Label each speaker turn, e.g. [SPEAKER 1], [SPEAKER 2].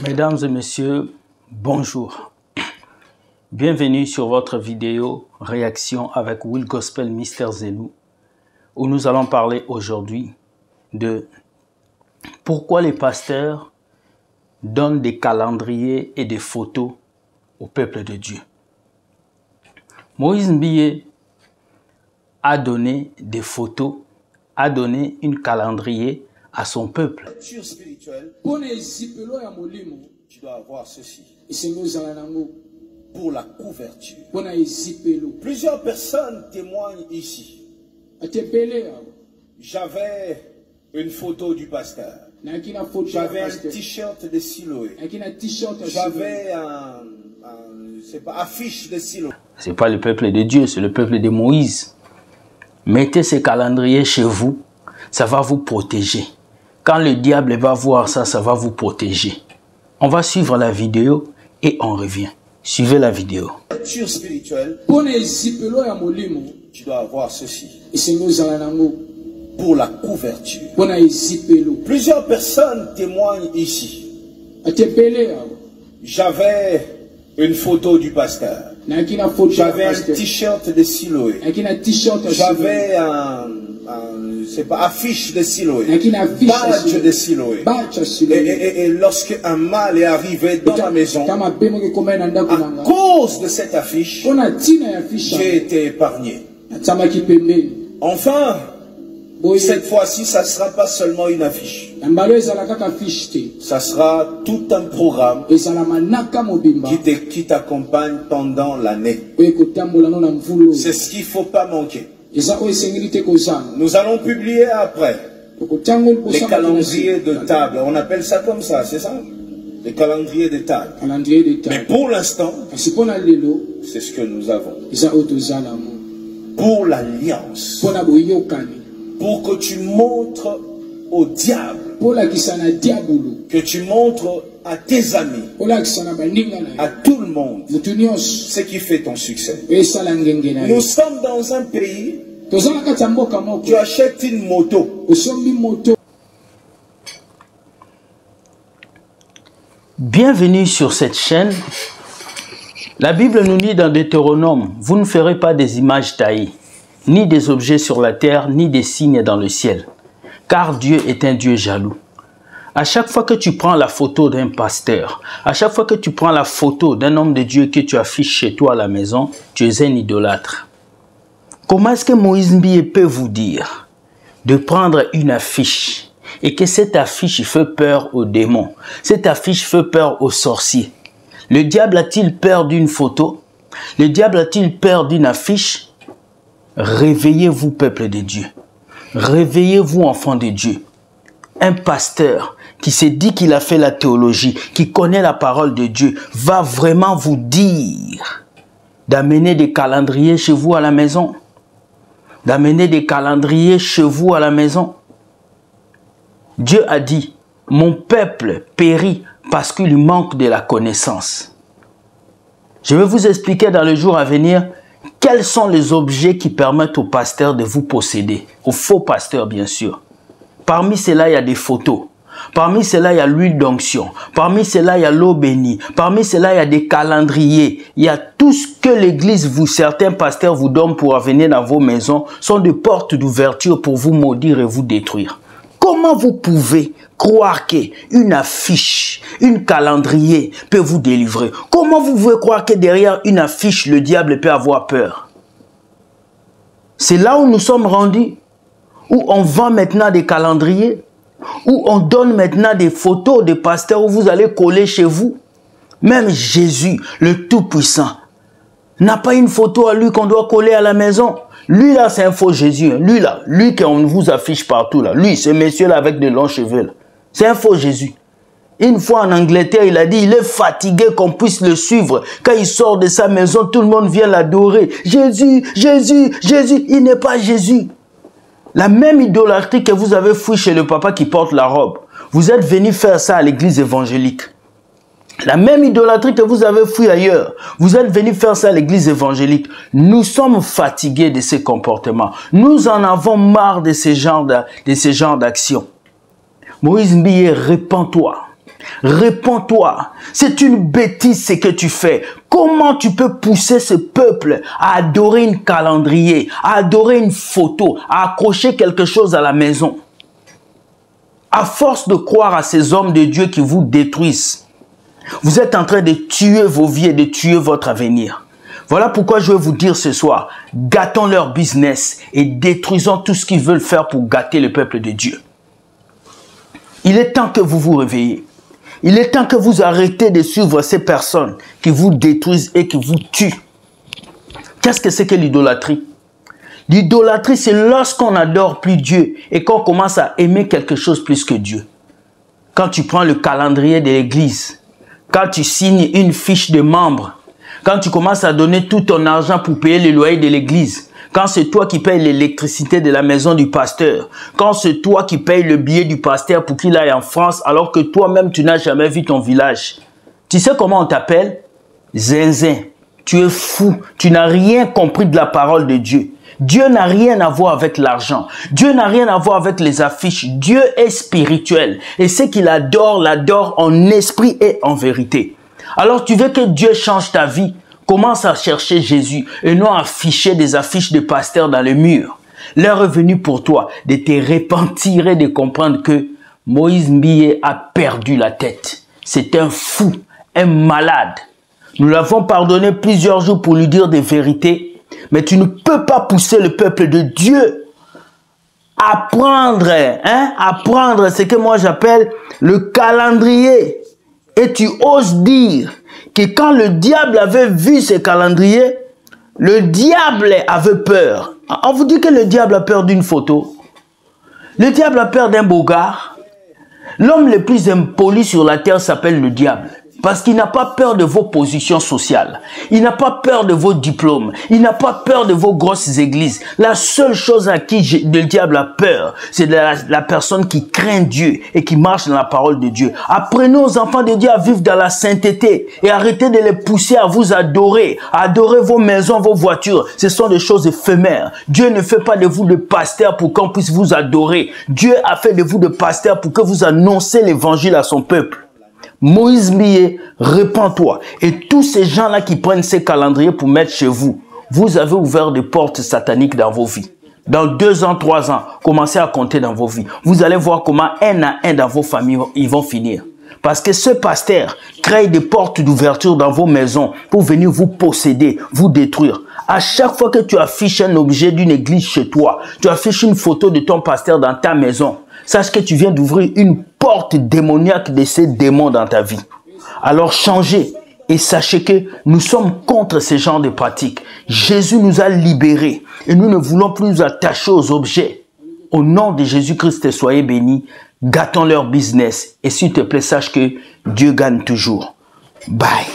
[SPEAKER 1] Mesdames et messieurs, bonjour. Bienvenue sur votre vidéo réaction avec Will Gospel Mr Zelou, où nous allons parler aujourd'hui de pourquoi les pasteurs donnent des calendriers et des photos au peuple de Dieu. Moïse Mbiye a donné des photos, a donné un calendrier à son peuple.
[SPEAKER 2] Spirituelle, tu dois avoir ceci. Pour la couverture. Plusieurs personnes témoignent ici. J'avais une photo du pasteur. J'avais un t-shirt de Siloé. J'avais c'est pas affiche de Siloé.
[SPEAKER 1] C'est pas le peuple de Dieu, c'est le peuple de Moïse. Mettez ces calendriers chez vous, ça va vous protéger. Quand le diable va voir ça, ça va vous protéger. On va suivre la vidéo et on revient. Suivez la vidéo.
[SPEAKER 2] Lecture spirituelle, tu dois avoir ceci. Pour la couverture. Plusieurs personnes témoignent ici. J'avais une photo du pasteur. J'avais un t-shirt de Siloé. J'avais c'est pas affiche de Siloé, badge de Siloé. Et lorsque un mal est arrivé dans la maison, à cause de cette affiche, j'ai été épargné. Enfin, cette fois-ci, ça ne sera pas seulement une affiche. Ça sera tout un programme qui t'accompagne pendant l'année. C'est ce qu'il ne faut pas manquer. Nous allons publier après les calendriers de table. On appelle ça comme ça, c'est ça? Les calendriers de table. Mais pour l'instant, c'est ce que nous avons. Pour l'alliance. Pour que tu montres au diable, que tu montres à tes amis, à tout le monde, ce qui fait ton succès. Nous sommes dans un pays, tu achètes une moto.
[SPEAKER 1] Bienvenue sur cette chaîne. La Bible nous dit dans Deutéronome, vous ne ferez pas des images taillées, ni des objets sur la terre, ni des signes dans le ciel. Car Dieu est un Dieu jaloux. À chaque fois que tu prends la photo d'un pasteur, à chaque fois que tu prends la photo d'un homme de Dieu que tu affiches chez toi à la maison, tu es un idolâtre. Comment est-ce que Moïse Mbiye peut vous dire de prendre une affiche et que cette affiche fait peur aux démons, cette affiche fait peur aux sorciers? Le diable a-t-il peur d'une photo? Le diable a-t-il peur d'une affiche? Réveillez-vous, peuple de Dieu. Réveillez-vous, enfants de Dieu. Un pasteur qui s'est dit qu'il a fait la théologie, qui connaît la parole de Dieu, va vraiment vous dire d'amener des calendriers chez vous à la maison. D'amener des calendriers chez vous à la maison. Dieu a dit, mon peuple périt parce qu'il lui manque de la connaissance. Je vais vous expliquer dans les jours à venir quels sont les objets qui permettent aux pasteurs de vous posséder, aux faux pasteurs bien sûr. Parmi ceux-là, il y a des photos. Parmi ceux-là, il y a l'huile d'onction. Parmi ceux-là, il y a l'eau bénie. Parmi ceux-là, il y a des calendriers. Il y a tout ce que l'église, certains pasteurs vous donnent pour venir dans vos maisons, sont des portes d'ouverture pour vous maudire et vous détruire. Comment vous pouvez croire qu'une affiche, un calendrier peut vous délivrer? Comment vous pouvez croire que derrière une affiche, le diable peut avoir peur? C'est là où nous sommes rendus, où on vend maintenant des calendriers, où on donne maintenant des photos de pasteurs où vous allez coller chez vous. Même Jésus, le Tout-Puissant, n'a pas une photo à lui qu'on doit coller à la maison. Lui là, c'est un faux Jésus. Lui là, lui qu'on vous affiche partout là. Lui, ce monsieur là avec de longs cheveux. C'est un faux Jésus. Une fois en Angleterre, il a dit, il est fatigué qu'on puisse le suivre. Quand il sort de sa maison, tout le monde vient l'adorer. Jésus, Jésus, Jésus. Il n'est pas Jésus. La même idolâtrie que vous avez fouillé chez le papa qui porte la robe. Vous êtes venu faire ça à l'église évangélique. La même idolâtrie que vous avez fui ailleurs. Vous êtes venu faire ça à l'église évangélique. Nous sommes fatigués de ces comportements. Nous en avons marre de ces genres d'actions. Moïse Mbiye, répands-toi. Répands-toi. C'est une bêtise ce que tu fais. Comment tu peux pousser ce peuple à adorer une calendrier, à adorer une photo, à accrocher quelque chose à la maison? À force de croire à ces hommes de Dieu qui vous détruisent, vous êtes en train de tuer vos vies et de tuer votre avenir. Voilà pourquoi je vais vous dire ce soir, gâtons leur business et détruisons tout ce qu'ils veulent faire pour gâter le peuple de Dieu. Il est temps que vous vous réveillez. Il est temps que vous arrêtez de suivre ces personnes qui vous détruisent et qui vous tuent. Qu'est-ce que c'est que l'idolâtrie? L'idolâtrie, c'est lorsqu'on n'adore plus Dieu et qu'on commence à aimer quelque chose plus que Dieu. Quand tu prends le calendrier de l'église, quand tu signes une fiche de membre, quand tu commences à donner tout ton argent pour payer le loyer de l'église, quand c'est toi qui payes l'électricité de la maison du pasteur, quand c'est toi qui payes le billet du pasteur pour qu'il aille en France alors que toi-même tu n'as jamais vu ton village. Tu sais comment on t'appelle? Zinzin. Tu es fou. Tu n'as rien compris de la parole de Dieu. Dieu n'a rien à voir avec l'argent. Dieu n'a rien à voir avec les affiches. Dieu est spirituel. Et ce qu'il adore, l'adore en esprit et en vérité. Alors tu veux que Dieu change ta vie? Commence à chercher Jésus et non à afficher des affiches de pasteurs dans le mur. L'heure est venue pour toi de te repentir et de comprendre que Moïse Mbiye a perdu la tête. C'est un fou, un malade. Nous l'avons pardonné plusieurs jours pour lui dire des vérités, mais tu ne peux pas pousser le peuple de Dieu à prendre, à prendre ce que moi j'appelle le calendrier. Et tu oses dire que quand le diable avait vu ce calendrier, le diable avait peur. On vous dit que le diable a peur d'une photo. Le diable a peur d'un beau gars. L'homme le plus impoli sur la terre s'appelle le diable. Parce qu'il n'a pas peur de vos positions sociales. Il n'a pas peur de vos diplômes. Il n'a pas peur de vos grosses églises. La seule chose à qui le diable a peur, c'est de la personne qui craint Dieu et qui marche dans la parole de Dieu. Apprenez aux enfants de Dieu à vivre dans la sainteté et arrêtez de les pousser à vous adorer. À adorer vos maisons, vos voitures. Ce sont des choses éphémères. Dieu ne fait pas de vous de pasteurs pour qu'on puisse vous adorer. Dieu a fait de vous de pasteurs pour que vous annoncez l'évangile à son peuple. Moïse Mbiye, répands-toi. Et tous ces gens-là qui prennent ces calendriers pour mettre chez vous, vous avez ouvert des portes sataniques dans vos vies. Dans 2 ans, 3 ans, commencez à compter dans vos vies. Vous allez voir comment un à un dans vos familles, ils vont finir. Parce que ce pasteur crée des portes d'ouverture dans vos maisons pour venir vous posséder, vous détruire. À chaque fois que tu affiches un objet d'une église chez toi, tu affiches une photo de ton pasteur dans ta maison, sache que tu viens d'ouvrir une porte démoniaque de ces démons dans ta vie. Alors changez et sachez que nous sommes contre ce genre de pratiques. Jésus nous a libérés et nous ne voulons plus nous attacher aux objets. Au nom de Jésus-Christ, soyez bénis, gâtons leur business et s'il te plaît, sache que Dieu gagne toujours. Bye.